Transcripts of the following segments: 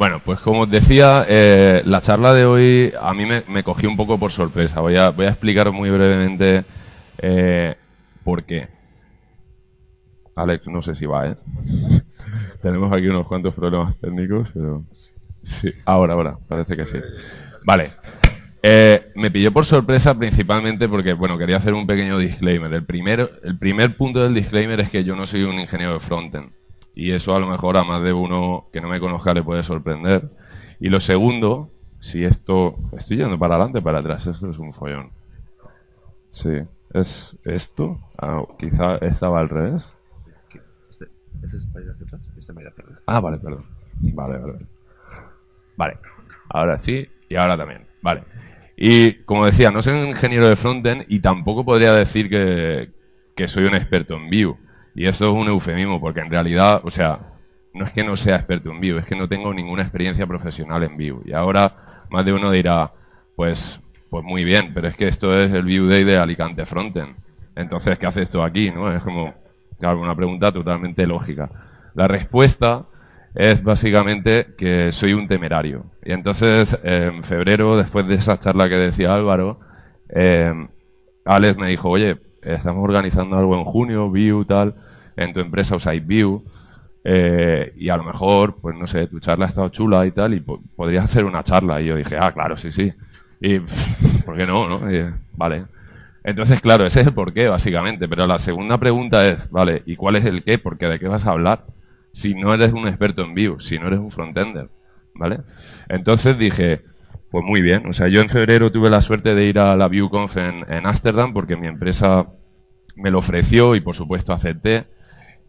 Bueno, pues como os decía, la charla de hoy a mí me cogió un poco por sorpresa. Voy a explicaros muy brevemente por qué. Alex, no sé si va, ¿eh? Tenemos aquí unos cuantos problemas técnicos, pero... Sí, ahora, parece que sí. Vale. Me pilló por sorpresa principalmente porque, bueno, quería hacer un pequeño disclaimer. El primer punto del disclaimer es que yo no soy un ingeniero de frontend. Y eso a lo mejor a más de uno que no me conozca le puede sorprender. Y lo segundo, si esto... Estoy yendo para adelante, para atrás, esto es un follón. Sí, ¿es esto? Quizá estaba al revés. Este es para ir hacia atrás, este para ir hacia adelante. Vale, perdón. Vale, ahora sí y ahora también. Vale. Y como decía, no soy un ingeniero de frontend y tampoco podría decir que soy un experto en Vue. Y eso es un eufemismo porque en realidad, o sea, no es que no sea experto en Vue, es que no tengo ninguna experiencia profesional en Vue. Y ahora más de uno dirá, pues muy bien, pero es que esto es el Vue Day de Alicante Frontend. Entonces, ¿qué hace esto aquí? ¿No? Es como, claro, una pregunta totalmente lógica. La respuesta es básicamente que soy un temerario. Y entonces, en febrero, después de esa charla que decía Álvaro, Alex me dijo, oye, estamos organizando algo en junio, Vue, tal, en tu empresa usáis Vue, y a lo mejor, pues no sé, tu charla ha estado chula y tal, y podrías hacer una charla. Y yo dije, claro, sí. Y, ¿por qué no? Vale. Entonces, claro, ese es el porqué, básicamente. Pero la segunda pregunta es, vale, ¿y cuál es el qué? Porque ¿de qué vas a hablar? Si no eres un experto en Vue, si no eres un frontender, ¿vale? Entonces dije, pues muy bien. O sea, yo en febrero tuve la suerte de ir a la VueConf en Ámsterdam porque mi empresa me lo ofreció y, por supuesto, acepté.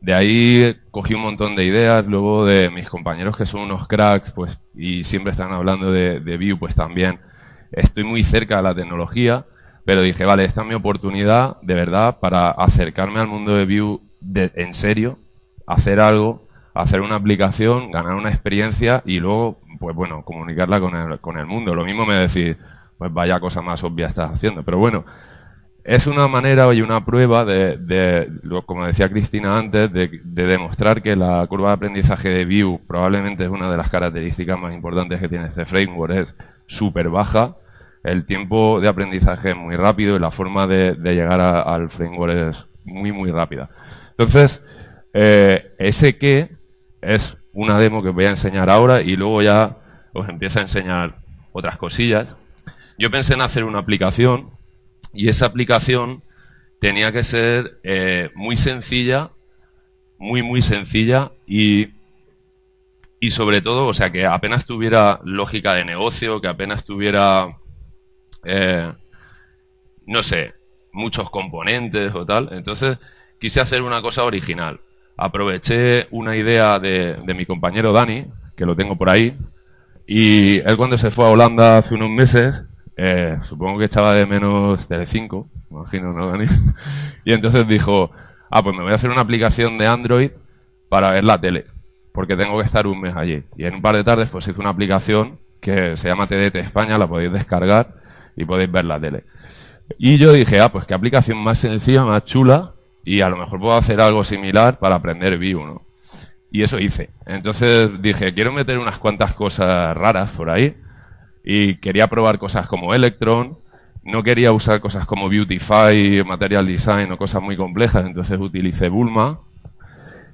De ahí cogí un montón de ideas, luego de mis compañeros que son unos cracks, pues, y siempre están hablando de Vue, pues también estoy muy cerca de la tecnología, pero dije, vale, esta es mi oportunidad, de verdad, para acercarme al mundo de Vue en serio, hacer algo, hacer una aplicación, ganar una experiencia y luego, pues bueno, comunicarla con el mundo. Lo mismo me decís, pues vaya cosa más obvia estás haciendo, pero bueno, es una manera y una prueba como decía Cristina antes, de demostrar que la curva de aprendizaje de Vue probablemente es una de las características más importantes que tiene este framework, es súper baja, el tiempo de aprendizaje es muy rápido y la forma de llegar al framework es muy rápida. Entonces, ese qué es una demo que os voy a enseñar ahora y luego ya os empiezo a enseñar otras cosillas. Yo pensé en hacer una aplicación y esa aplicación tenía que ser muy sencilla, muy sencilla y sobre todo, o sea, que apenas tuviera lógica de negocio, que apenas tuviera, no sé, muchos componentes o tal. Entonces quise hacer una cosa original. Aproveché una idea de mi compañero Dani, que lo tengo por ahí, y él cuando se fue a Holanda hace unos meses, supongo que echaba de menos Telecinco, me imagino, ¿no, Dani? Y entonces dijo, pues me voy a hacer una aplicación de Android para ver la tele, porque tengo que estar un mes allí. Y en un par de tardes pues hice una aplicación que se llama TDT España, la podéis descargar y podéis ver la tele. Y yo dije, pues qué aplicación más sencilla, más chula, y a lo mejor puedo hacer algo similar para aprender Vue, ¿no? Y eso hice. Entonces dije, quiero meter unas cuantas cosas raras por ahí, y quería probar cosas como Electron, no quería usar cosas como Beautify, Material Design o cosas muy complejas, entonces utilicé Bulma.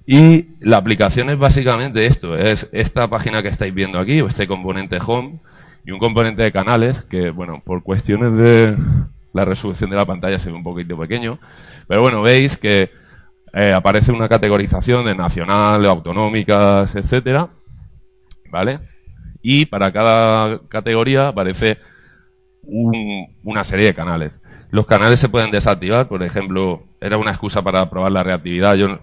Y la aplicación es básicamente esto, es esta página que estáis viendo aquí, o este componente Home, y un componente de canales que, bueno, por cuestiones de la resolución de la pantalla se ve un poquito pequeño, pero bueno, veis que aparece una categorización de nacional, autonómicas, etcétera, ¿vale? Y para cada categoría aparece una serie de canales. Los canales se pueden desactivar, por ejemplo, era una excusa para probar la reactividad. Yo,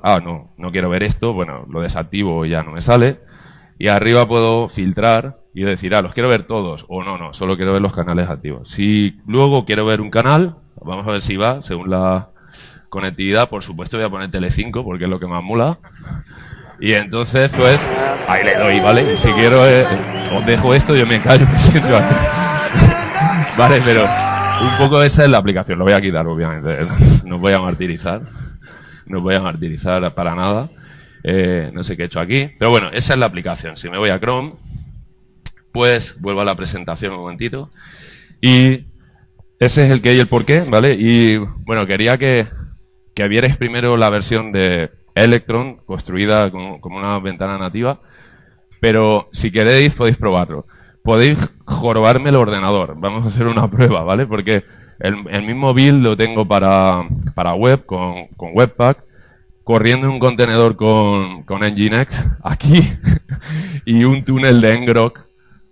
no quiero ver esto, bueno, lo desactivo y ya no me sale. Y arriba puedo filtrar y decir, los quiero ver todos, o no, solo quiero ver los canales activos. Si luego quiero ver un canal, vamos a ver si va, según la conectividad, por supuesto voy a poner Telecinco, porque es lo que más mola. Y entonces, pues, ahí le doy, ¿vale? Y si quiero, os dejo esto, yo me callo, me siento aquí. Vale, pero un poco esa es la aplicación. Lo voy a quitar, obviamente. No os voy a martirizar. No os voy a martirizar para nada. No sé qué he hecho aquí. Pero bueno, esa es la aplicación. Si me voy a Chrome, después vuelvo a la presentación un momentito. Y ese es el qué y el por qué, ¿vale? Y bueno, quería que vierais primero la versión de Electron, construida como una ventana nativa, pero si queréis podéis probarlo. Podéis jorobarme el ordenador, vamos a hacer una prueba, ¿vale? Porque el mismo build lo tengo para web, con Webpack, corriendo un contenedor con Nginx aquí y un túnel de Ngrok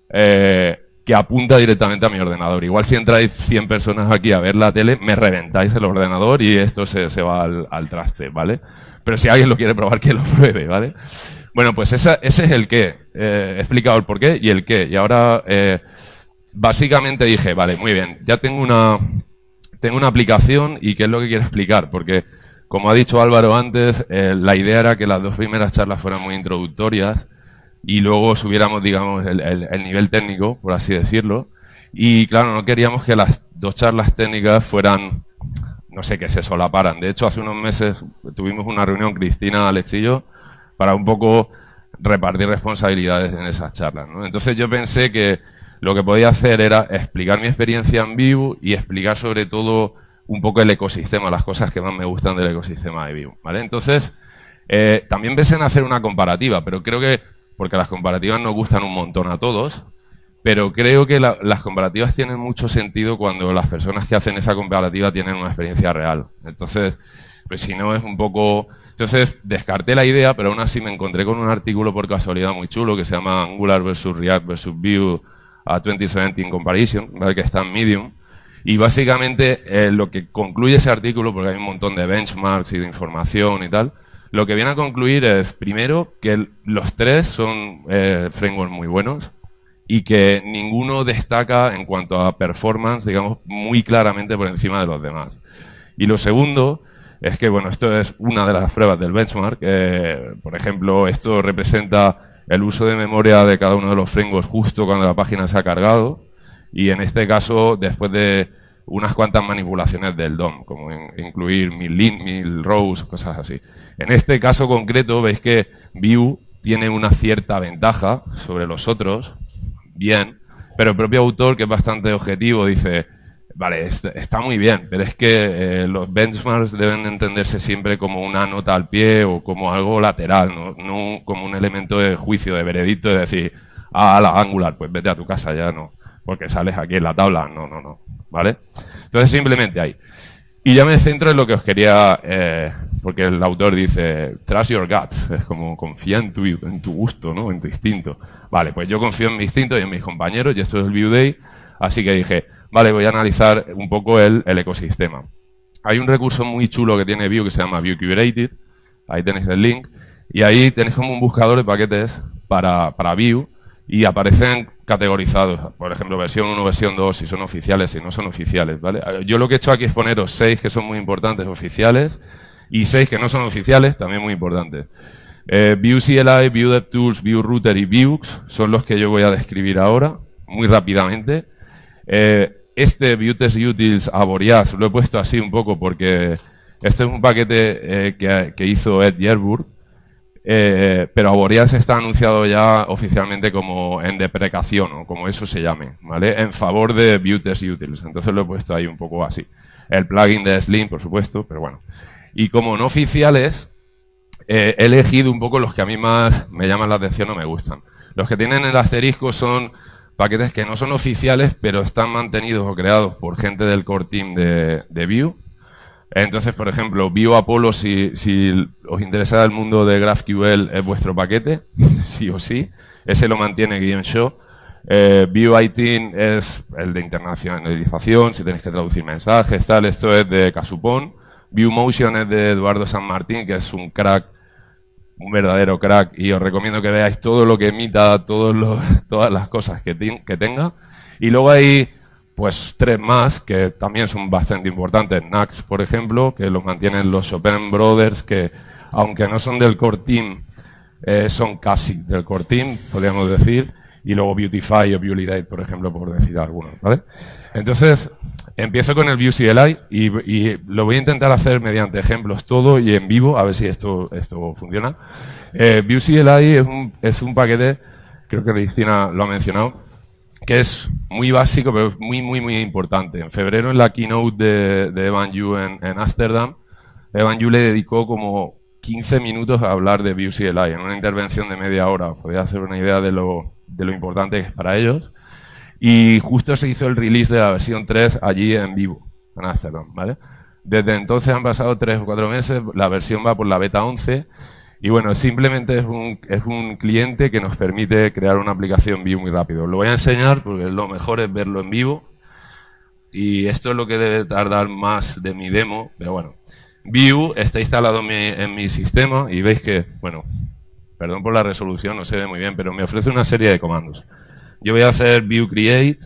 que apunta directamente a mi ordenador. Igual si entráis 100 personas aquí a ver la tele, me reventáis el ordenador y esto se va al traste, ¿vale? Pero si alguien lo quiere probar, que lo pruebe, ¿vale? Bueno, pues ese es el qué. He explicado el por qué y el qué. Y ahora, básicamente dije, vale, muy bien, ya tengo una aplicación y qué es lo que quiero explicar, porque como ha dicho Álvaro antes, la idea era que las 2 primeras charlas fueran muy introductorias y luego subiéramos, digamos, el nivel técnico, por así decirlo. Y claro, no queríamos que las 2 charlas técnicas fueran, no sé, que se solaparan. De hecho, hace unos meses tuvimos una reunión, Cristina, Alex y yo, para un poco repartir responsabilidades en esas charlas, ¿no? Entonces yo pensé que lo que podía hacer era explicar mi experiencia en Vue y explicar sobre todo un poco el ecosistema, las cosas que más me gustan del ecosistema de Vue, ¿vale? Entonces, también pensé en hacer una comparativa, pero creo que, porque las comparativas nos gustan un montón a todos, pero creo que las comparativas tienen mucho sentido cuando las personas que hacen esa comparativa tienen una experiencia real. Entonces, pues si no es un poco... Entonces, descarté la idea, pero aún así me encontré con un artículo por casualidad muy chulo que se llama Angular versus React versus Vue a 2017 Comparison, ¿vale? Que está en Medium. Y básicamente lo que concluye ese artículo, porque hay un montón de benchmarks y de información y tal, lo que viene a concluir es, primero, que los 3 son frameworks muy buenos y que ninguno destaca en cuanto a performance, digamos, muy claramente por encima de los demás. Y lo segundo es que, bueno, esto es una de las pruebas del benchmark. Por ejemplo, esto representa el uso de memoria de cada uno de los frameworks justo cuando la página se ha cargado. Y en este caso, después de unas cuantas manipulaciones del DOM, como incluir 1000 rows, cosas así. En este caso concreto, veis que Vue tiene una cierta ventaja sobre los otros, bien, pero el propio autor, que es bastante objetivo, dice, vale, está muy bien, pero es que los benchmarks deben entenderse siempre como una nota al pie o como algo lateral, no como un elemento de juicio, de veredicto, de decir, la Angular, pues vete a tu casa, ya no, porque sales aquí en la tabla, no, ¿vale? Entonces simplemente ahí. Y ya me centro en lo que os quería, porque el autor dice, trust your guts, es como confía en tu gusto, ¿no? En tu instinto. Vale, pues yo confío en mi instinto y en mis compañeros, y esto es el Vue Day, así que dije, vale, voy a analizar un poco el ecosistema. Hay un recurso muy chulo que tiene Vue que se llama Vue Curated, ahí tenéis el link, y ahí tenéis como un buscador de paquetes para Vue, y aparecen categorizados, por ejemplo, versión 1, versión 2, si son oficiales, si no son oficiales, ¿vale? Yo lo que he hecho aquí es poneros 6 que son muy importantes, oficiales, y 6 que no son oficiales, también muy importantes. Vue CLI, Vue DevTools, Vue Router y Vuex son los que yo voy a describir ahora, muy rápidamente. Este Vue Test Utils a Boreas lo he puesto así un poco porque este es un paquete que hizo Ed Yerburg, pero a Boreas está anunciado ya oficialmente como en deprecación, o como eso se llame, ¿vale? En favor de Vue Test Utils. Entonces lo he puesto ahí un poco así. El plugin de Slim, por supuesto, pero bueno. Y como no oficiales, he elegido un poco los que a mí más me llaman la atención o me gustan. Los que tienen el asterisco son paquetes que no son oficiales, pero están mantenidos o creados por gente del core team de Vue. Entonces, por ejemplo, Vue Apollo, si os interesa el mundo de GraphQL, es vuestro paquete, sí o sí. Ese lo mantiene Guillaume Shaw. Vue 18 es el de internacionalización, si tenéis que traducir mensajes, tal. Esto es de Casupón. Vue Motion es de Eduardo San Martín, que es un crack, un verdadero crack, y os recomiendo que veáis todo lo que emita, todas las cosas que tenga. Y luego hay pues 3 más que también son bastante importantes. Nux, por ejemplo, que los mantienen los Chopin Brothers, que aunque no son del core team, son casi del core team, podríamos decir. Y luego Beautify o Viewlidate, por ejemplo, por decir algunos, ¿vale? Entonces, empiezo con el Vue CLI y lo voy a intentar hacer mediante ejemplos todo y en vivo, a ver si esto funciona. Vue CLI es un paquete, creo que Cristina lo ha mencionado, que es muy básico, pero es muy, muy, muy importante. En febrero, en la keynote de Evan You en Ámsterdam, Evan You le dedicó como 15 minutos a hablar de Vue CLI en una intervención de media hora. Os podéis hacer una idea de lo importante que es para ellos. Y justo se hizo el release de la versión 3 allí en vivo, en Ámsterdam, ¿vale? Desde entonces han pasado 3 o 4 meses, la versión va por la beta 11 y bueno, simplemente es un cliente que nos permite crear una aplicación Vue muy rápido. Lo voy a enseñar porque lo mejor es verlo en vivo y esto es lo que debe tardar más de mi demo, pero bueno. Vue está instalado en mi sistema y veis que, bueno, perdón por la resolución, no se ve muy bien, pero me ofrece una serie de comandos. Yo voy a hacer Vue Create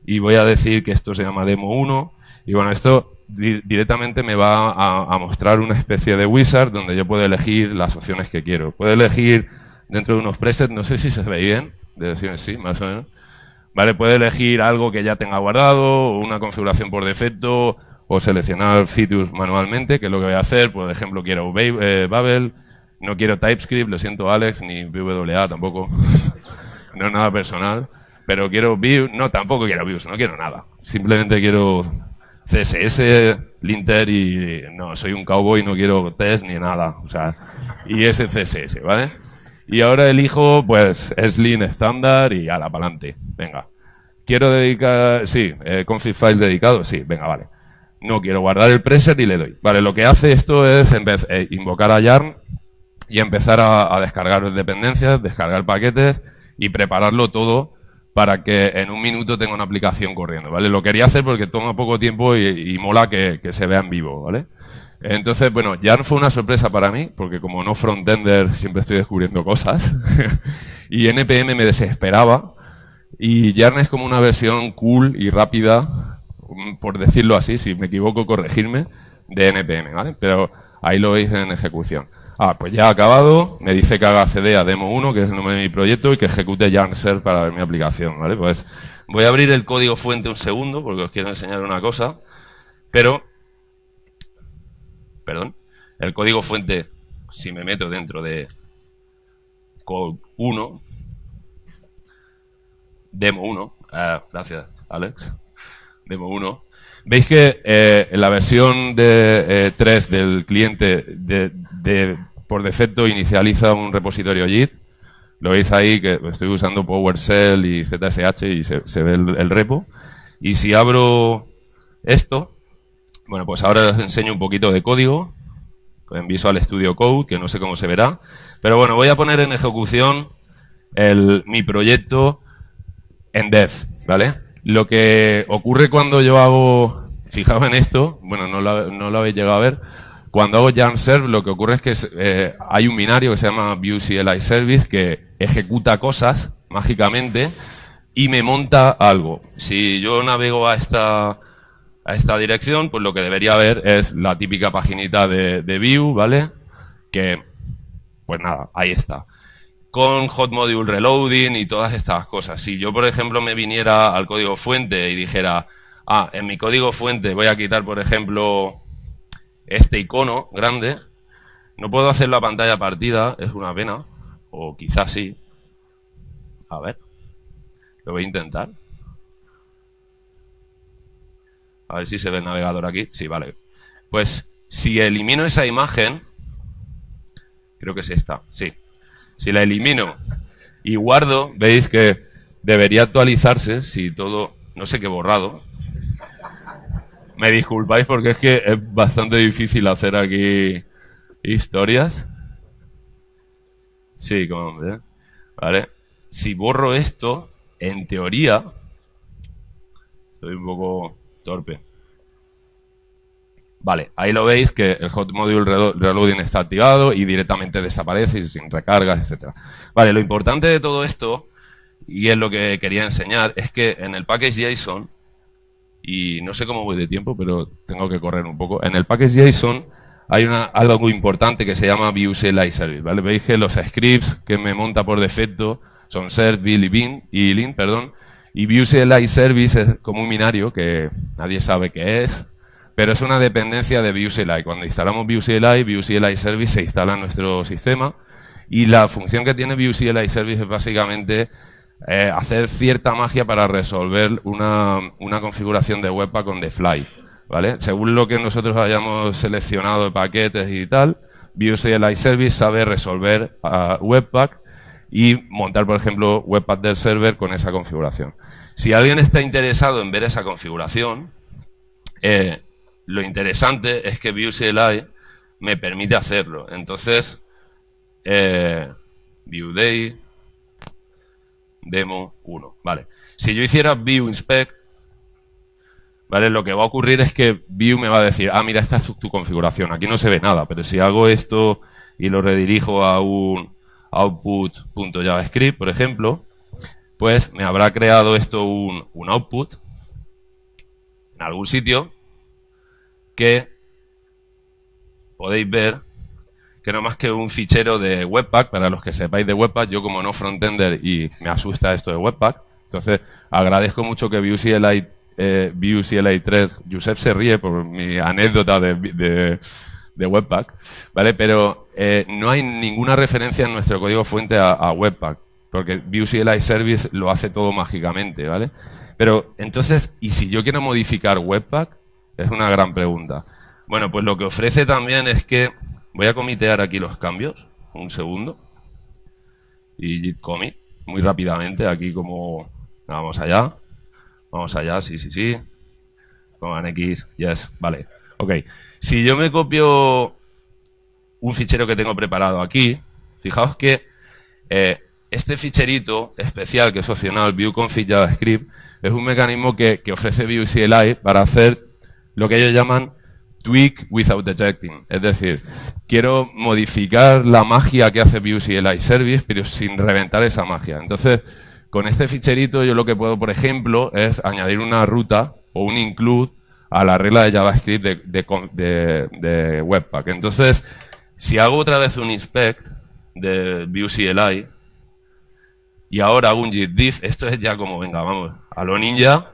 y voy a decir que esto se llama Demo 1 y bueno, esto directamente me va a mostrar una especie de wizard donde yo puedo elegir las opciones que quiero. Puedo elegir dentro de unos presets, no sé si se ve bien, de decir sí, más o menos. Vale, puedo elegir algo que ya tenga guardado, o una configuración por defecto, o seleccionar features manualmente, que es lo que voy a hacer. Por ejemplo, quiero Babel, no quiero TypeScript, lo siento Alex, ni VWA tampoco, no es nada personal, pero quiero Vue, no, tampoco quiero Vue, no quiero nada, simplemente quiero CSS, linter y no, soy un cowboy, no quiero test ni nada, o sea, y ese CSS, ¿vale? Y ahora elijo, pues, Slim estándar y ala, pa'lante, venga. Quiero dedicar, sí, config file dedicado, sí, venga, vale. No quiero guardar el preset y le doy. Vale, lo que hace esto es en vez invocar a Yarn y empezar a descargar dependencias, descargar paquetes y prepararlo todo para que en un minuto tenga una aplicación corriendo, ¿vale? Lo quería hacer porque toma poco tiempo y mola que se vea en vivo, ¿vale? Entonces, bueno, Yarn fue una sorpresa para mí, porque como no frontender siempre estoy descubriendo cosas, y NPM me desesperaba, y Yarn es como una versión cool y rápida, por decirlo así, si me equivoco, corregirme, de NPM, ¿vale? Pero ahí lo veis en ejecución. Pues ya ha acabado, me dice que haga CD a Demo 1, que es el nombre de mi proyecto, y que ejecute Yarn Serve para ver mi aplicación, ¿vale? Pues voy a abrir el código fuente un segundo, porque os quiero enseñar una cosa, pero, perdón, el código fuente, si me meto dentro de Code 1, Demo 1, gracias, Alex, Demo 1, veis que en la versión de 3 del cliente por defecto inicializa un repositorio Git. Lo veis ahí que estoy usando PowerShell y ZSH y se ve el repo. Y si abro esto, bueno, pues ahora os enseño un poquito de código en Visual Studio Code, que no sé cómo se verá. Pero bueno, voy a poner en ejecución mi proyecto en dev, ¿vale? Lo que ocurre cuando yo hago, fijaos en esto, bueno, no lo habéis llegado a ver, cuando hago Yarn Serve lo que ocurre es que hay un binario que se llama Vue CLI Service que ejecuta cosas mágicamente y me monta algo. Si yo navego a esta dirección, pues lo que debería haber es la típica paginita de Vue, ¿vale? Que, pues nada, ahí está. Con Hot Module Reloading y todas estas cosas. Si yo, por ejemplo, me viniera al código fuente y dijera, en mi código fuente voy a quitar, por ejemplo, este icono grande, no puedo hacer la pantalla partida, es una pena, o quizás sí. A ver, lo voy a intentar. A ver si se ve el navegador aquí. Sí, vale. Pues, si elimino esa imagen, creo que es esta, sí. Si la elimino y guardo, veis que debería actualizarse si todo, no sé qué borrado. Me disculpáis porque es que es bastante difícil hacer aquí historias. Sí, como ven. Vale. Si borro esto, en teoría, soy un poco torpe. Vale, ahí lo veis que el Hot Module Reloading está activado y directamente desaparece y sin recargas, etcétera. Vale, lo importante de todo esto, y es lo que quería enseñar, es que en el package JSON, y no sé cómo voy de tiempo, pero tengo que correr un poco, en el package JSON hay algo importante que se llama Vue CLI Service, ¿vale? Veis que los scripts que me monta por defecto son serve, build y lin, y Vue CLI Service es como un binario que nadie sabe qué es, pero es una dependencia de Vue CLI. Cuando instalamos Vue CLI Service se instala en nuestro sistema y la función que tiene Vue CLI Service es básicamente hacer cierta magia para resolver una configuración de Webpack on the fly, ¿vale? Según lo que nosotros hayamos seleccionado de paquetes y tal, Vue CLI Service sabe resolver Webpack y montar, por ejemplo, Webpack del server con esa configuración. Si alguien está interesado en ver esa configuración, lo interesante es que Vue CLI me permite hacerlo. Entonces, Vue Day, Demo 1, vale. Si yo hiciera Vue Inspect, ¿vale? Lo que va a ocurrir es que Vue me va a decir, ah, mira, esta es tu configuración, aquí no se ve nada, pero si hago esto y lo redirijo a un output.javascript, por ejemplo, pues me habrá creado esto un output en algún sitio que podéis ver que no más que un fichero de Webpack. Para los que sepáis de Webpack, yo como no frontender y me asusta esto de Webpack, entonces agradezco mucho que Vue CLI 3, Josep se ríe por mi anécdota de Webpack, ¿vale? Pero no hay ninguna referencia en nuestro código fuente a Webpack, porque Vue CLI Service lo hace todo mágicamente, ¿vale? Pero entonces, ¿y si yo quiero modificar Webpack? Es una gran pregunta. Bueno, pues lo que ofrece también es que voy a comitear aquí los cambios, un segundo, y git commit, muy rápidamente, aquí como, vamos allá, sí, command X, yes, vale, ok. Si yo me copio un fichero que tengo preparado aquí, fijaos que este ficherito especial, que es opcional, Vue config JavaScript, es un mecanismo que ofrece Vue CLI para hacer lo que ellos llaman tweak without detecting. Es decir, quiero modificar la magia que hace Vue CLI Service, pero sin reventar esa magia. Entonces, con este ficherito yo lo que puedo, por ejemplo, es añadir una ruta o un include a la regla de JavaScript de Webpack. Entonces, si hago otra vez un inspect de Vue CLI y ahora hago un git diff, esto es ya como, venga, vamos, a lo ninja,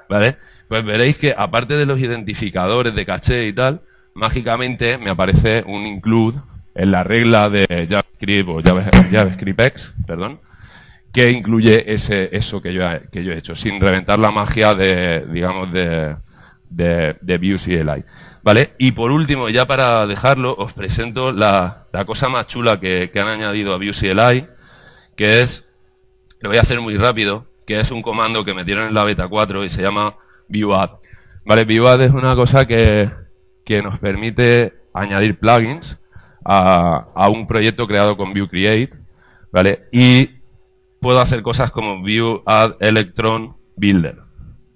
¿vale? Pues veréis que aparte de los identificadores de caché y tal, mágicamente me aparece un include en la regla de JavaScript o JavaScriptX, perdón, que incluye eso que yo he hecho, sin reventar la magia de Vue CLI, ¿vale? Y por último, ya para dejarlo, os presento la cosa más chula que han añadido a Vue CLI, que es, lo voy a hacer muy rápido, que es un comando que metieron en la beta 4 y se llama VueAdd. Vale, VueAdd es una cosa que nos permite añadir plugins a un proyecto creado con Vue Create, ¿vale? Y puedo hacer cosas como VueAdd Electron Builder,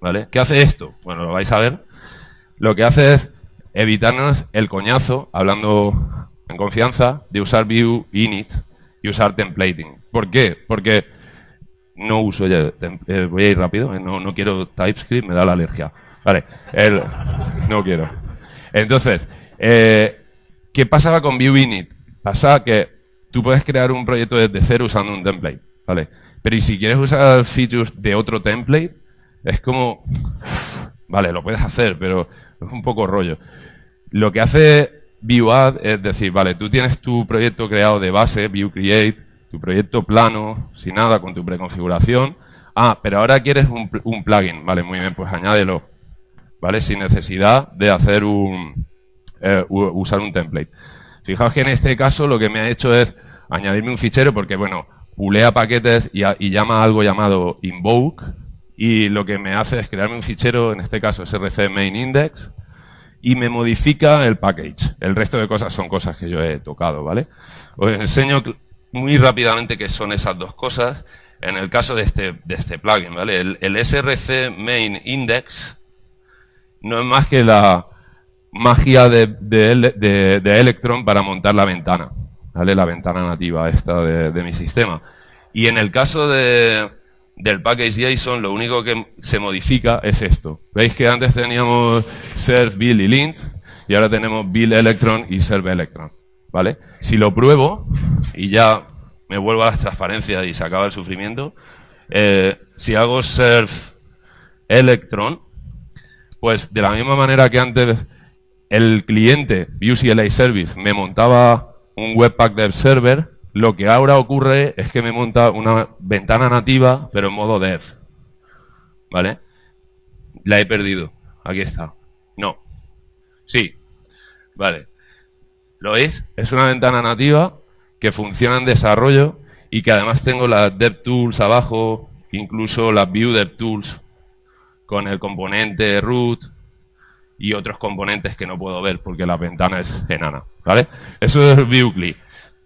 ¿vale? ¿Qué hace esto? Bueno, lo vais a ver. Lo que hace es evitarnos el coñazo, hablando en confianza, de usar Vue Init y usar templating. ¿Por qué? Porque no uso ya, voy a ir rápido, no quiero TypeScript, me da la alergia. Vale, no quiero. Entonces, ¿qué pasaba con Vue Init? Pasa que tú puedes crear un proyecto desde cero usando un template, ¿vale? Pero ¿y si quieres usar features de otro template? Es como, vale, lo puedes hacer, pero es un poco rollo. Lo que hace VueAdd es decir, vale, tú tienes tu proyecto creado de base, Vue Create, tu proyecto plano, sin nada, con tu preconfiguración. Ah, pero ahora quieres un plugin. Vale, muy bien, pues añádelo. ¿Vale? Sin necesidad de hacer usar un template. Fijaos que en este caso lo que me ha hecho es añadirme un fichero porque, bueno, pulea paquetes y llama a algo llamado invoke, y lo que me hace es crearme un fichero, en este caso src main index, y me modifica el package. El resto de cosas son cosas que yo he tocado, ¿vale? Os enseño muy rápidamente qué son esas dos cosas en el caso de este plugin, ¿vale? El src main index no es más que la magia de Electron para montar la ventana, ¿vale? La ventana nativa esta de mi sistema. Y en el caso del package JSON, lo único que se modifica es esto. ¿Veis que antes teníamos serve, build y lint? Y ahora tenemos build Electron y serve Electron, ¿vale? Si lo pruebo, y ya me vuelvo a las transparencias y se acaba el sufrimiento, si hago serve Electron, pues de la misma manera que antes el cliente Vue CLI Service me montaba un Webpack Dev Server, lo que ahora ocurre es que me monta una ventana nativa, pero en modo dev. ¿Vale? La he perdido. Aquí está. No. Sí. Vale. ¿Lo veis? Es una ventana nativa que funciona en desarrollo y que además tengo las DevTools abajo, incluso las Vue DevTools con el componente root y otros componentes que no puedo ver porque la ventana es enana, ¿vale? Eso es Vue CLI.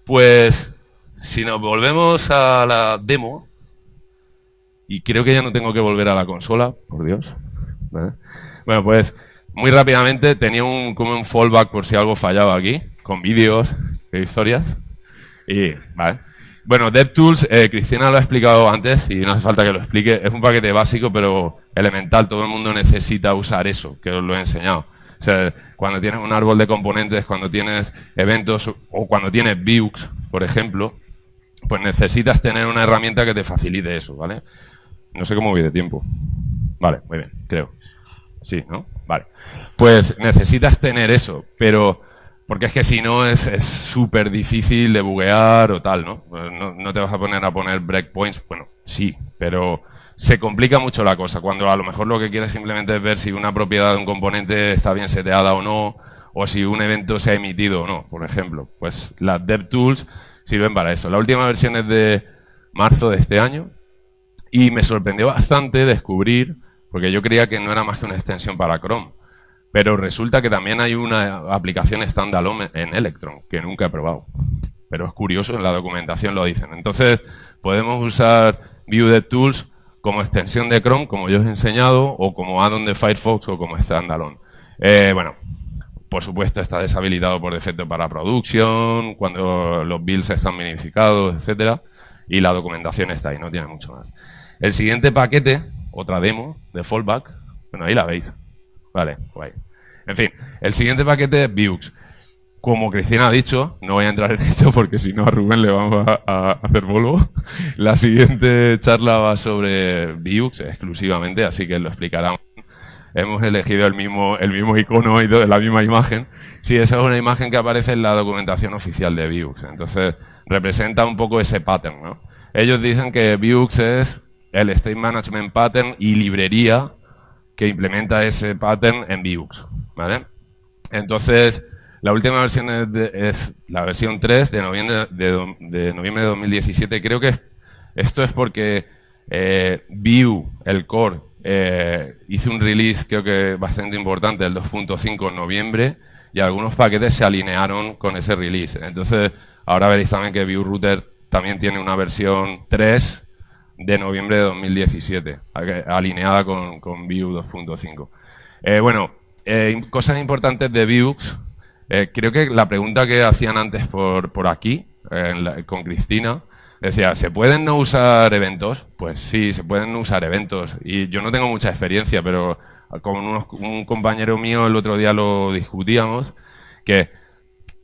Pues, si nos volvemos a la demo, y creo que ya no tengo que volver a la consola, por Dios, ¿vale? Bueno, pues, muy rápidamente tenía como un fallback por si algo fallaba aquí, con vídeos e historias, y, ¿vale? Bueno, DevTools, Cristina lo ha explicado antes y no hace falta que lo explique. Es un paquete básico, pero elemental. Todo el mundo necesita usar eso, que os lo he enseñado. O sea, cuando tienes un árbol de componentes, cuando tienes eventos o cuando tienes Vux, por ejemplo, pues necesitas tener una herramienta que te facilite eso, ¿vale? No sé cómo voy de tiempo. Vale, muy bien, creo. Sí, ¿no? Vale. Pues necesitas tener eso, pero... Porque es que si no es súper difícil de buguear o tal, ¿no? No te vas a poner breakpoints. Bueno, sí, pero se complica mucho la cosa. Cuando a lo mejor lo que quieres simplemente es ver si una propiedad de un componente está bien seteada o no, o si un evento se ha emitido o no, por ejemplo. Pues las DevTools sirven para eso. La última versión es de marzo de este año y me sorprendió bastante descubrir, porque yo creía que no era más que una extensión para Chrome. Pero resulta que también hay una aplicación standalone en Electron, que nunca he probado. Pero es curioso, en la documentación lo dicen. Entonces, podemos usar Vue DevTools como extensión de Chrome, como yo os he enseñado, o como add-on de Firefox, o como standalone. Bueno, por supuesto está deshabilitado por defecto para production, cuando los builds están minificados, etcétera, y la documentación está ahí, no tiene mucho más. El siguiente paquete, otra demo de fallback, bueno, ahí la veis. Vale, guay. En fin, el siguiente paquete es Vux. Como Cristina ha dicho, no voy a entrar en esto porque si no a Rubén le vamos a hacer polvo. La siguiente charla va sobre Vux exclusivamente, así que lo explicará. Hemos elegido el mismo icono y la misma imagen. Sí, esa es una imagen que aparece en la documentación oficial de Vux. Entonces, representa un poco ese pattern, ¿no? Ellos dicen que Vux es el State Management Pattern y librería que implementa ese pattern en Vux, ¿vale? Entonces, la última versión es la versión 3 de noviembre de 2017. Creo que esto es porque Vue, el core, hizo un release creo que bastante importante, el 2.5 en noviembre, y algunos paquetes se alinearon con ese release. Entonces, ahora veréis también que Vue Router también tiene una versión 3 de noviembre de 2017, alineada con Vue 2.5. Bueno, cosas importantes de Vux. Creo que la pregunta que hacían antes por aquí, con Cristina, decía, ¿se pueden no usar eventos? Pues sí, se pueden no usar eventos. Y yo no tengo mucha experiencia, pero con un compañero mío el otro día lo discutíamos, que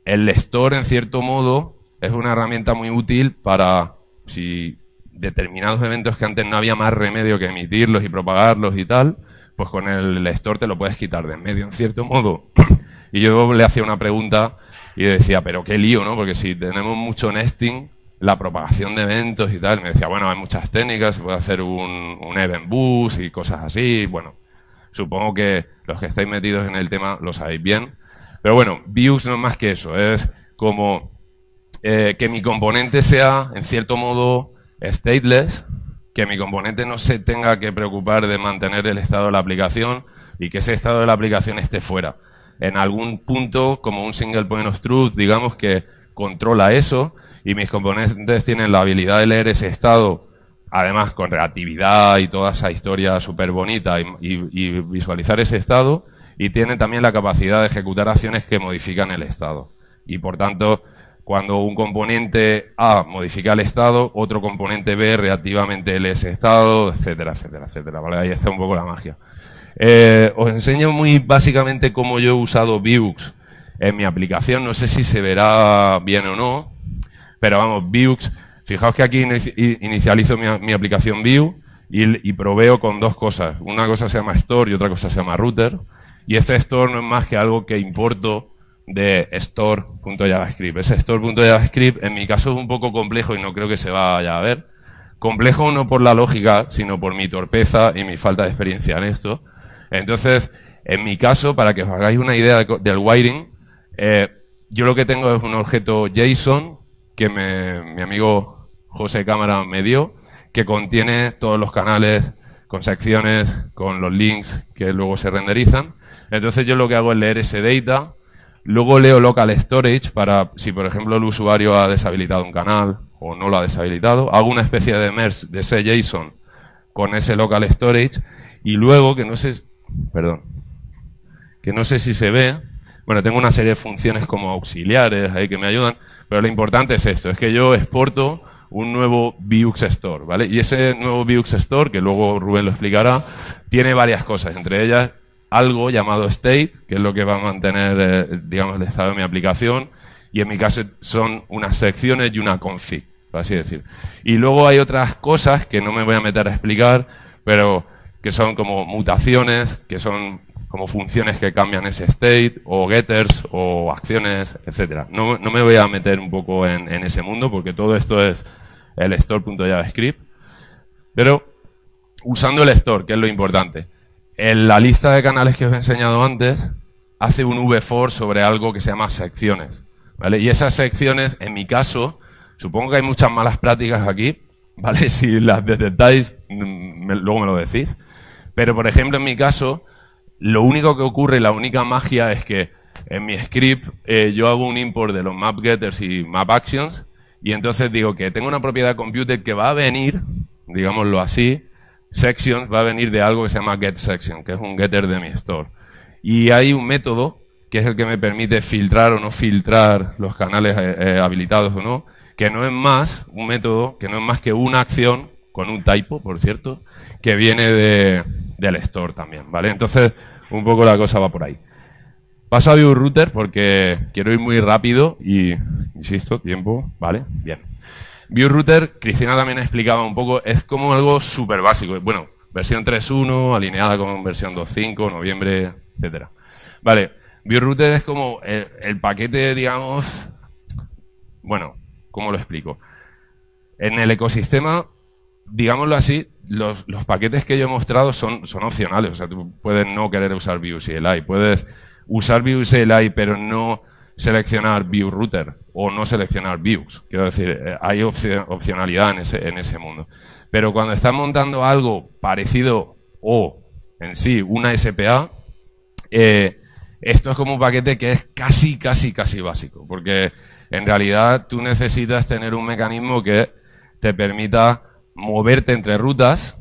el store, en cierto modo, es una herramienta muy útil para, si determinados eventos que antes no había más remedio que emitirlos y propagarlos y tal, pues con el store te lo puedes quitar de en medio, en cierto modo. Y yo le hacía una pregunta y decía, pero qué lío, ¿no? Porque si tenemos mucho nesting, la propagación de eventos y tal, me decía, bueno, hay muchas técnicas, se puede hacer un event bus y cosas así. Bueno, supongo que los que estáis metidos en el tema lo sabéis bien. Pero bueno, Vux no es más que eso, es como que mi componente sea, en cierto modo, stateless, que mi componente no se tenga que preocupar de mantener el estado de la aplicación y que ese estado de la aplicación esté fuera. En algún punto, como un single point of truth, digamos que controla eso y mis componentes tienen la habilidad de leer ese estado, además con reactividad y toda esa historia súper bonita y visualizar ese estado, y tienen también la capacidad de ejecutar acciones que modifican el estado. Y por tanto, cuando un componente A modifica el estado, otro componente B reactivamente lee ese estado, etcétera, etcétera, etcétera. ¿Vale? Ahí está un poco la magia. Os enseño muy básicamente cómo yo he usado Vux en mi aplicación. No sé si se verá bien o no, pero vamos, Vux, fijaos que aquí inicializo mi aplicación Vue y proveo con dos cosas. Una cosa se llama Store y otra cosa se llama Router. Y este Store no es más que algo que importo de store.javascript. Ese store.javascript en mi caso es un poco complejo y no creo que se vaya a ver. Complejo no por la lógica, sino por mi torpeza y mi falta de experiencia en esto. Entonces, en mi caso, para que os hagáis una idea del wiring, yo lo que tengo es un objeto JSON que mi amigo José Cámara me dio, que contiene todos los canales con secciones, con los links que luego se renderizan. Entonces yo lo que hago es leer ese data, luego leo local storage para si por ejemplo el usuario ha deshabilitado un canal o no lo ha deshabilitado, hago una especie de merge de ese JSON con ese local storage y luego, que no sé si se ve, bueno, tengo una serie de funciones como auxiliares ahí que me ayudan, pero lo importante es esto, es que yo exporto un nuevo Vux Store, ¿vale? Y ese nuevo Vux Store, que luego Rubén lo explicará, tiene varias cosas, entre ellas algo llamado state, que es lo que va a mantener, digamos, el estado de mi aplicación, y en mi caso son unas secciones y una config, por así decir. Y luego hay otras cosas que no me voy a meter a explicar, pero que son como mutaciones, que son como funciones que cambian ese state, o getters, o acciones, etcétera. No me voy a meter un poco en ese mundo, porque todo esto es el store.javascript, pero usando el store, que es lo importante. En la lista de canales que os he enseñado antes, hace un vfor sobre algo que se llama secciones, ¿vale? Y esas secciones, en mi caso, supongo que hay muchas malas prácticas aquí, ¿vale? Si las detectáis, luego me lo decís. Pero, por ejemplo, en mi caso, lo único que ocurre, la única magia es que en mi script yo hago un import de los map getters y map actions y entonces digo que tengo una propiedad computed que va a venir, digámoslo así, sections va a venir de algo que se llama getSection, que es un getter de mi store. Y hay un método que es el que me permite filtrar o no filtrar los canales habilitados o no, que no es más un método, que no es más que una acción, con un typo, por cierto, que viene del store también, ¿vale? Entonces, un poco la cosa va por ahí. Paso a ViewRouter porque quiero ir muy rápido y, insisto, tiempo, ¿vale? Bien. ViewRouter, Cristina también explicaba un poco, es como algo súper básico. Bueno, versión 3.1, alineada con versión 2.5, noviembre, etcétera. Vale, ViewRouter es como el paquete, digamos, bueno, ¿cómo lo explico? En el ecosistema, digámoslo así, los paquetes que yo he mostrado son opcionales. O sea, tú puedes no querer usar Vue.cli, puedes usar Vue.cli pero no seleccionar ViewRouter o no seleccionar Vux. Quiero decir, hay opcionalidad en ese mundo. Pero cuando estás montando algo parecido o en sí una SPA, esto es como un paquete que es casi básico, porque en realidad tú necesitas tener un mecanismo que te permita moverte entre rutas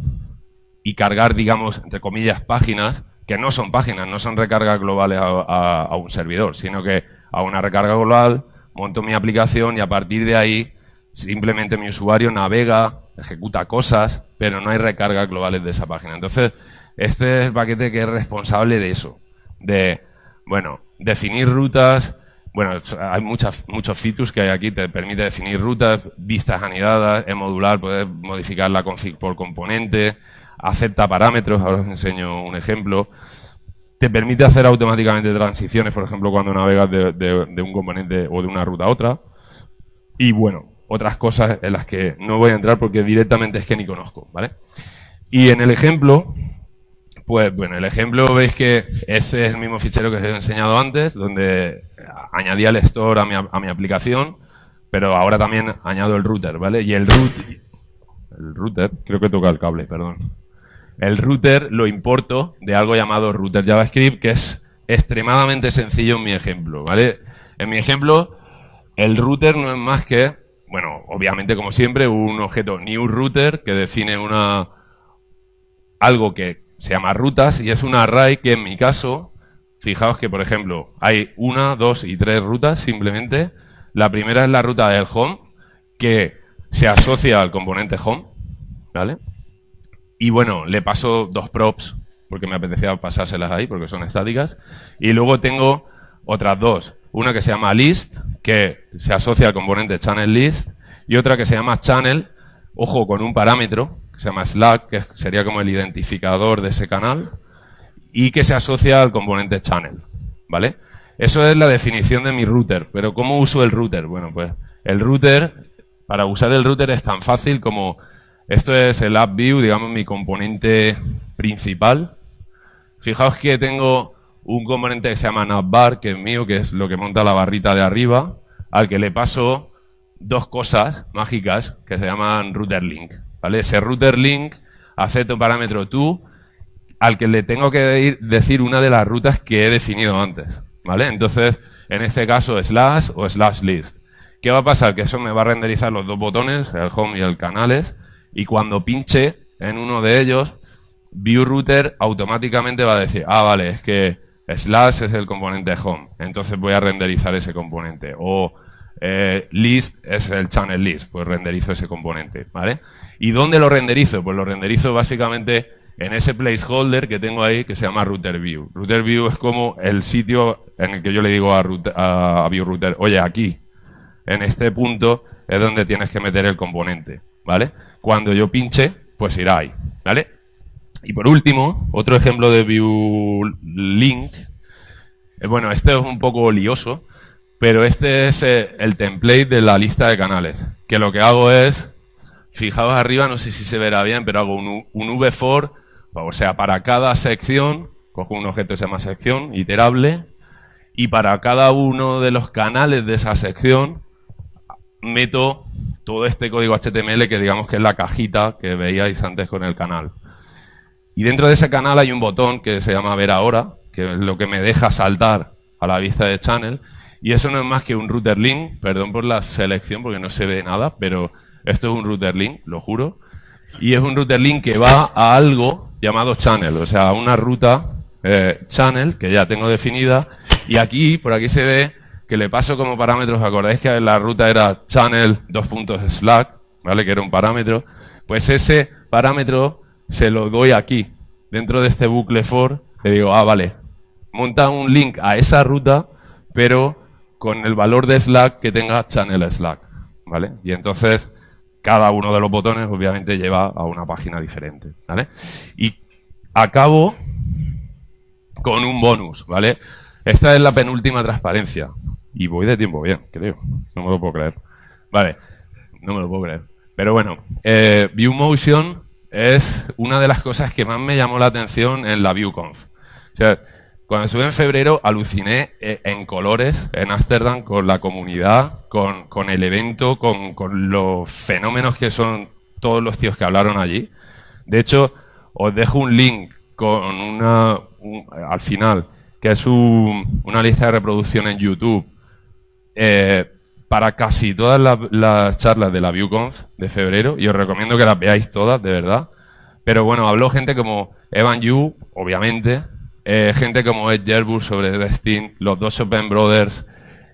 y cargar, digamos, entre comillas, páginas, que no son páginas, no son recargas globales a un servidor, sino que a una recarga global monto mi aplicación y a partir de ahí simplemente mi usuario navega, ejecuta cosas, pero no hay recargas globales de esa página. Entonces, este es el paquete que es responsable de eso, de, bueno, definir rutas. Bueno, hay muchos features que hay aquí, te permite definir rutas, vistas anidadas, en modular, puedes modificar la config por componente, acepta parámetros, ahora os enseño un ejemplo, te permite hacer automáticamente transiciones, por ejemplo, cuando navegas de un componente o de una ruta a otra, y bueno, otras cosas en las que no voy a entrar porque directamente es que ni conozco, ¿vale? Y en el ejemplo, pues bueno, el ejemplo veis que ese es el mismo fichero que os he enseñado antes, donde añadía el store a mi aplicación, pero ahora también añado el router, ¿vale? Y el router, creo que toca el cable, perdón. El router lo importo de algo llamado router JavaScript, que es extremadamente sencillo en mi ejemplo, ¿vale? En mi ejemplo, el router no es más que, bueno, obviamente como siempre, un objeto new router que define algo que se llama rutas y es un array que en mi caso, fijaos que por ejemplo hay 1, 2 y 3 rutas simplemente. La primera es la ruta del home que se asocia al componente home, ¿vale? Y bueno, le paso 2 props porque me apetecía pasárselas ahí porque son estáticas. Y luego tengo otras 2. Una que se llama list, que se asocia al componente channel list, y otra que se llama channel, ojo, con un parámetro que se llama slack, que sería como el identificador de ese canal, y que se asocia al componente channel, ¿vale? Eso es la definición de mi router. Pero ¿cómo uso el router? Bueno, pues el router, para usar el router es tan fácil como, esto es el app view, digamos mi componente principal. Fijaos que tengo un componente que se llama navbar, que es mío, que es lo que monta la barrita de arriba, al que le paso dos cosas mágicas que se llaman router link, ¿vale? Ese router link acepta un parámetro to, al que le tengo que decir una de las rutas que he definido antes, ¿vale? Entonces, en este caso, slash o slash list. ¿Qué va a pasar? Que eso me va a renderizar los dos botones, el home y el canales, y cuando pinche en uno de ellos, ViewRouter automáticamente va a decir, ah, vale, es que slash es el componente home, entonces voy a renderizar ese componente. O list es el channel list, pues renderizo ese componente, ¿vale? ¿Y dónde lo renderizo? Pues lo renderizo básicamente en ese placeholder que tengo ahí que se llama router view. Router view es como el sitio en el que yo le digo a ViewRouter, oye, aquí, en este punto es donde tienes que meter el componente, ¿vale? Cuando yo pinche, pues irá ahí, ¿vale? Y por último, otro ejemplo de ViewLink, bueno, este es un poco lioso, pero este es el template de la lista de canales, que lo que hago es, fijaos arriba, no sé si se verá bien, pero hago un v-for, o sea, para cada sección, cojo un objeto que se llama sección, iterable, y para cada uno de los canales de esa sección, meto todo este código HTML que digamos que es la cajita que veíais antes con el canal. Y dentro de ese canal hay un botón que se llama ver ahora, que es lo que me deja saltar a la vista de channel, y eso no es más que un router link, perdón por la selección porque no se ve nada, pero esto es un router link, lo juro, y es un router link que va a algo llamado channel, o sea, a una ruta channel que ya tengo definida, y aquí, por aquí se ve que le paso como parámetros, ¿acordáis que la ruta era channel /slack, ¿vale? Que era un parámetro, pues ese parámetro se lo doy aquí, dentro de este bucle for, le digo, ah, vale, monta un link a esa ruta, pero con el valor de Slack que tenga channel Slack, ¿vale? Y entonces, cada uno de los botones, obviamente, lleva a una página diferente, ¿vale? Y acabo con un bonus, ¿vale? Esta es la penúltima transparencia. Y voy de tiempo bien, creo. No me lo puedo creer. Vale, no me lo puedo creer. Pero bueno, ViewMotion es una de las cosas que más me llamó la atención en la ViewConf. O sea, cuando estuve en febrero aluciné en colores en Ámsterdam con la comunidad, con el evento, con los fenómenos que son todos los tíos que hablaron allí. De hecho, os dejo un link con al final, que es una lista de reproducción en YouTube para casi todas las charlas de la ViewConf de febrero, y os recomiendo que las veáis todas, de verdad. Pero bueno, habló gente como Evan You, obviamente, gente como Ed Jerbuch sobre Destin, los dos Chopin Brothers,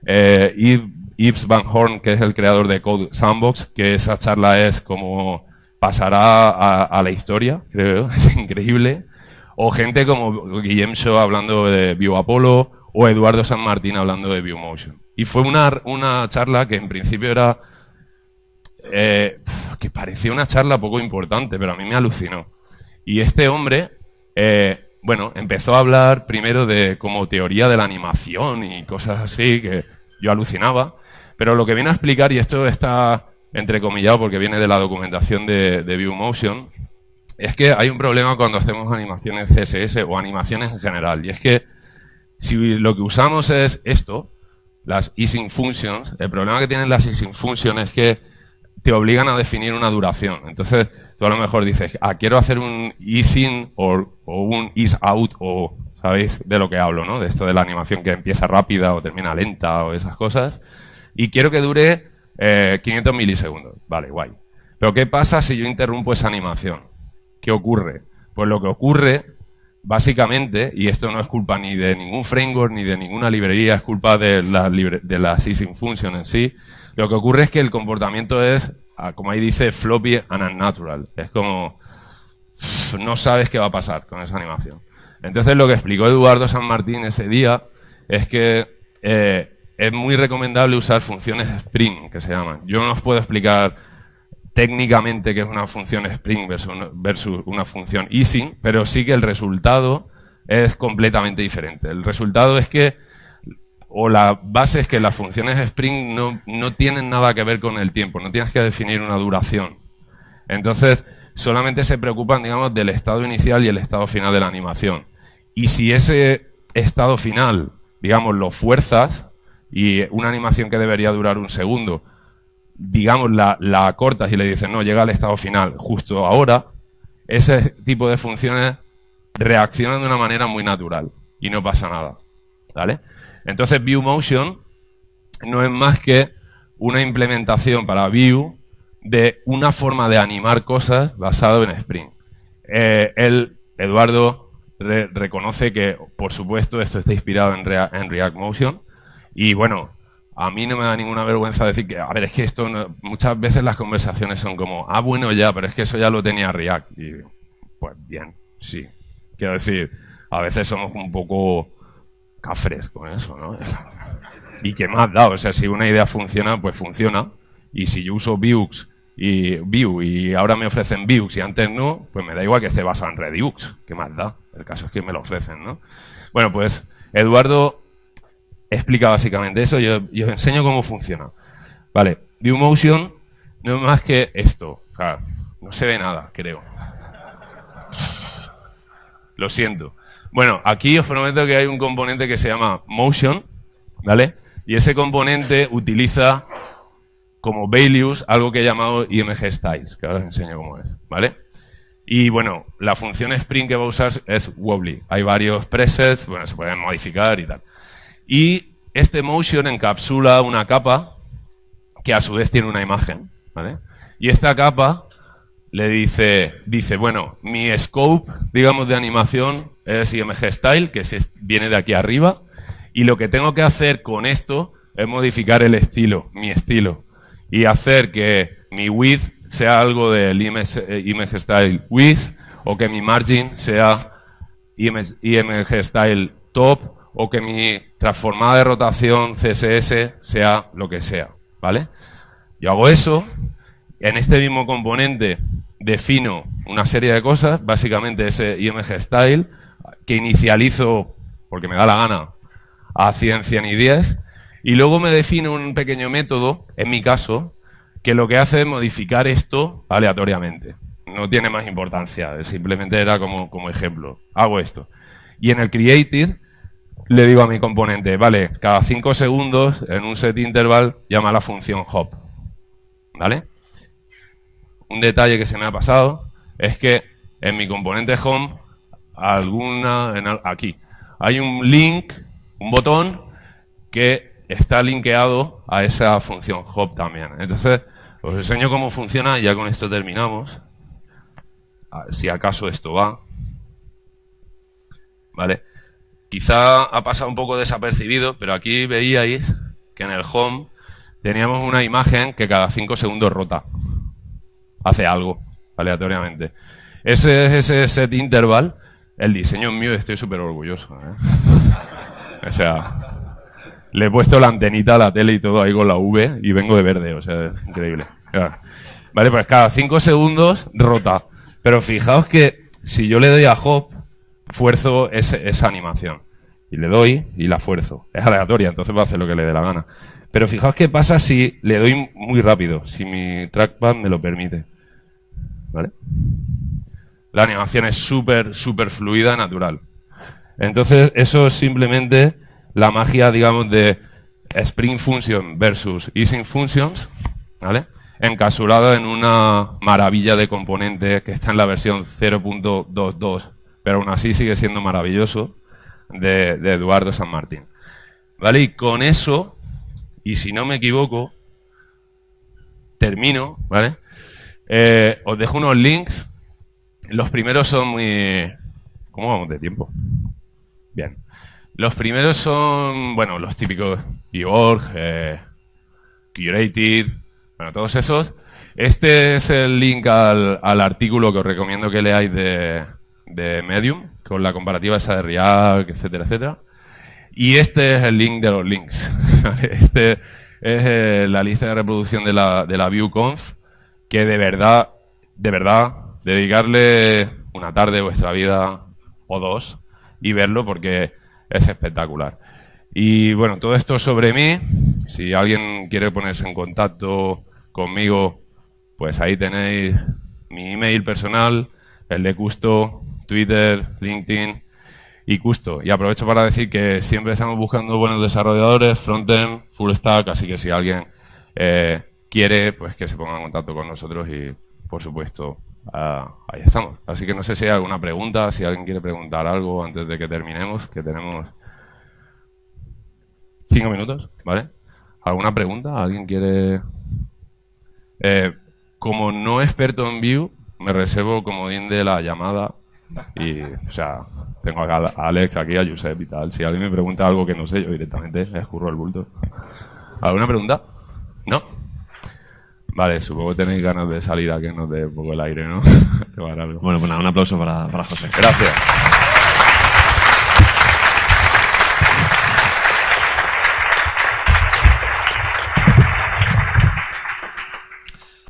Yves Van Horn, que es el creador de Code Sandbox, que esa charla es como pasará a la historia, creo, es increíble. O gente como Guillem Shaw hablando de View Apollo, o Eduardo San Martín hablando de ViewMotion. Y fue una charla que en principio era que parecía una charla poco importante, pero a mí me alucinó. Y este hombre, bueno, empezó a hablar primero de como teoría de la animación y cosas así, que yo alucinaba, pero lo que viene a explicar, y esto está entrecomillado porque viene de la documentación de ViewMotion, es que hay un problema cuando hacemos animaciones CSS o animaciones en general, y es que si lo que usamos es esto, las easing functions, el problema que tienen las easing functions es que te obligan a definir una duración. Entonces, tú a lo mejor dices, quiero hacer un easing o un ease out, o sabéis de lo que hablo, ¿no? De esto de la animación que empieza rápida o termina lenta o esas cosas. Y quiero que dure 500 milisegundos. Vale, guay. Pero ¿qué pasa si yo interrumpo esa animación? ¿Qué ocurre? Pues lo que ocurre, básicamente, y esto no es culpa ni de ningún framework ni de ninguna librería, es culpa de las easing functions en sí. Lo que ocurre es que el comportamiento es, como ahí dice, floppy and unnatural. Es como, no sabes qué va a pasar con esa animación. Entonces lo que explicó Eduardo San Martín ese día es que es muy recomendable usar funciones Spring, que se llaman. Yo no os puedo explicar técnicamente qué es una función Spring versus una función easing, pero sí que el resultado es completamente diferente. El resultado es que o la base es que las funciones Spring no tienen nada que ver con el tiempo, no tienes que definir una duración. Entonces, solamente se preocupan, digamos, del estado inicial y el estado final de la animación. Y si ese estado final, digamos, lo fuerzas, y una animación que debería durar un segundo, digamos, la cortas y le dices, no, llega al estado final justo ahora, ese tipo de funciones reaccionan de una manera muy natural y no pasa nada, ¿vale? Entonces, ViewMotion no es más que una implementación para Vue de una forma de animar cosas basado en Spring. Eduardo, reconoce que, por supuesto, esto está inspirado en React Motion y, bueno, a mí no me da ninguna vergüenza decir que, a ver, es que esto muchas veces las conversaciones son como, ah, bueno, ya, pero es que eso ya lo tenía React. Y, pues bien, sí. Quiero decir, a veces somos un poco cafres con eso, ¿no? ¿Y qué más da? O sea, si una idea funciona, pues funciona. Y si yo uso Vue y ahora me ofrecen Vue y antes no, pues me da igual que esté basado en Redux. ¿Qué más da? El caso es que me lo ofrecen, ¿no? Bueno, pues Eduardo explica básicamente eso y os enseño cómo funciona. Vale, ViewMotion no es más que esto. O sea, no se ve nada, creo. Lo siento. Bueno, aquí os prometo que hay un componente que se llama Motion, ¿vale? Y ese componente utiliza como values algo que he llamado IMG Styles, que ahora os enseño cómo es, ¿vale? Y bueno, la función Spring que va a usar es Wobbly. Hay varios presets, bueno, se pueden modificar y tal. Y este Motion encapsula una capa que a su vez tiene una imagen, ¿vale? Y esta capa le dice, bueno, mi scope, digamos, de animación es IMG Style, que viene de aquí arriba, y lo que tengo que hacer con esto es modificar el estilo, mi estilo, y hacer que mi width sea algo del IMG Style width, o que mi margin sea IMG Style top, o que mi transformada de rotación CSS sea lo que sea, ¿vale? Yo hago eso, en este mismo componente defino una serie de cosas, básicamente ese IMG Style, que inicializo, porque me da la gana, a 100, 100 y 10, y luego me defino un pequeño método, en mi caso, que lo que hace es modificar esto aleatoriamente. No tiene más importancia, simplemente era como ejemplo. Hago esto. Y en el created le digo a mi componente, vale, cada 5 segundos, en un set interval, llama a la función hop. ¿Vale? Un detalle que se me ha pasado es que en mi componente home, aquí, hay un link, un botón que está linkeado a esa función hop también. Entonces, os enseño cómo funciona y ya con esto terminamos. Si acaso esto va. ¿Vale? Quizá ha pasado un poco desapercibido, pero aquí veíais que en el home teníamos una imagen que cada 5 segundos rota. Hace algo, aleatoriamente. Ese es ese set interval. El diseño es mío y estoy súper orgulloso, ¿eh? O sea, le he puesto la antenita a la tele y todo ahí con la V y vengo de verde, o sea, es increíble. Vale, pues cada 5 segundos rota. Pero fijaos que si yo le doy a hop, fuerzo esa animación. Y le doy y la fuerzo. Es aleatoria, entonces va a hacer lo que le dé la gana. Pero fijaos qué pasa si le doy muy rápido, si mi trackpad me lo permite. ¿Vale? La animación es súper fluida, natural. Entonces, eso es simplemente la magia, digamos, de Spring Function versus Easing Functions, ¿vale? Encapsulado en una maravilla de componente que está en la versión 0.22, pero aún así sigue siendo maravilloso, de Eduardo San Martín. ¿Vale? Y con eso, y si no me equivoco, termino, ¿vale? Os dejo unos links. Los primeros son muy... ¿Cómo vamos de tiempo? Bien. Los primeros son, bueno, los típicos Georg, Curated, bueno, todos esos. Este es el link al artículo que os recomiendo que leáis de Medium, con la comparativa esa de React, etcétera, etcétera. Y este es el link de los links. Este es la lista de reproducción de la VueConf, que de verdad, dedicarle una tarde de vuestra vida o dos y verlo porque es espectacular. Y bueno, todo esto sobre mí. Si alguien quiere ponerse en contacto conmigo, pues ahí tenéis mi email personal, el de Custo, Twitter, LinkedIn y Custo. Y aprovecho para decir que siempre estamos buscando buenos desarrolladores, frontend, full stack, así que si alguien quiere, pues que se ponga en contacto con nosotros y, por supuesto, ahí estamos. Así que no sé si hay alguna pregunta, si alguien quiere preguntar algo antes de que terminemos, que tenemos 5 minutos, ¿vale? ¿Alguna pregunta? ¿Alguien quiere...? Como no experto en Vue, me reservo comodín de la llamada y, o sea, tengo a Alex aquí, a Josep y tal. Si alguien me pregunta algo que no sé, yo directamente escurro el bulto. ¿Alguna pregunta? ¿No? Vale, supongo que tenéis ganas de salir a que nos dé un poco el aire, ¿no? Bueno, pues nada, un aplauso para José. Gracias.